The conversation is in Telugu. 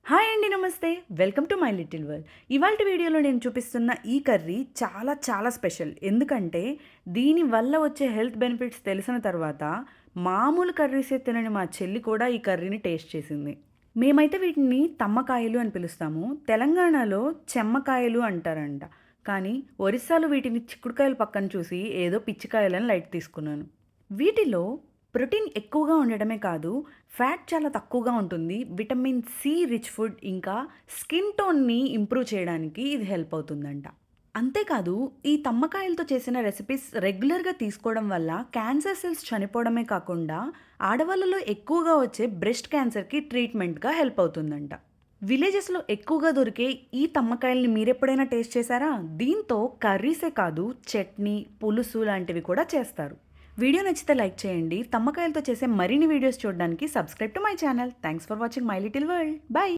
హాయ్ అండి, నమస్తే. Welcome to my little world. ఇవాల్టి వీడియోలో నేను చూపిస్తున్న ఈ కర్రీ చాలా చాలా స్పెషల్. ఎందుకంటే దీనివల్ల వచ్చే హెల్త్ బెనిఫిట్స్ తెలిసిన తర్వాత మామూలు కర్రీసే తినని మా చెల్లి కూడా ఈ కర్రీని టేస్ట్ చేసింది. మేమైతే వీటిని తమ్మకాయలు అని పిలుస్తాము. తెలంగాణలో చెమ్మకాయలు అంటారంట. కానీ ఒరిస్సాలో వీటిని చిక్కుడుకాయలు పక్కన చూసి ఏదో పిచ్చికాయలని లైట్ తీసుకున్నాను. వీటిలో ప్రోటీన్ ఎక్కువగా ఉండడమే కాదు, ఫ్యాట్ చాలా తక్కువగా ఉంటుంది. విటమిన్ సి రిచ్ ఫుడ్, ఇంకా స్కిన్ టోన్ని ఇంప్రూవ్ చేయడానికి ఇది హెల్ప్ అవుతుందంట. అంతేకాదు, ఈ తమ్మకాయలతో చేసిన రెసిపీస్ రెగ్యులర్గా తీసుకోవడం వల్ల క్యాన్సర్ సెల్స్ చనిపోవడమే కాకుండా ఆడవాళ్ళలో ఎక్కువగా వచ్చే బ్రెస్ట్ క్యాన్సర్కి ట్రీట్మెంట్గా హెల్ప్ అవుతుందంట. విలేజెస్లో ఎక్కువగా దొరికే ఈ తమ్మకాయల్ని మీరెప్పుడైనా టేస్ట్ చేశారా? దీంతో కర్రీసే కాదు, చట్నీ, పులుసు లాంటివి కూడా చేస్తారు. వీడియో నచ్చితే లైక్ చేయండి. తమ్మకాయలతో చేసే మరిన్ని వీడియోస్ చూడడానికి subscribe to my channel. Thanks for watching my little world. Bye.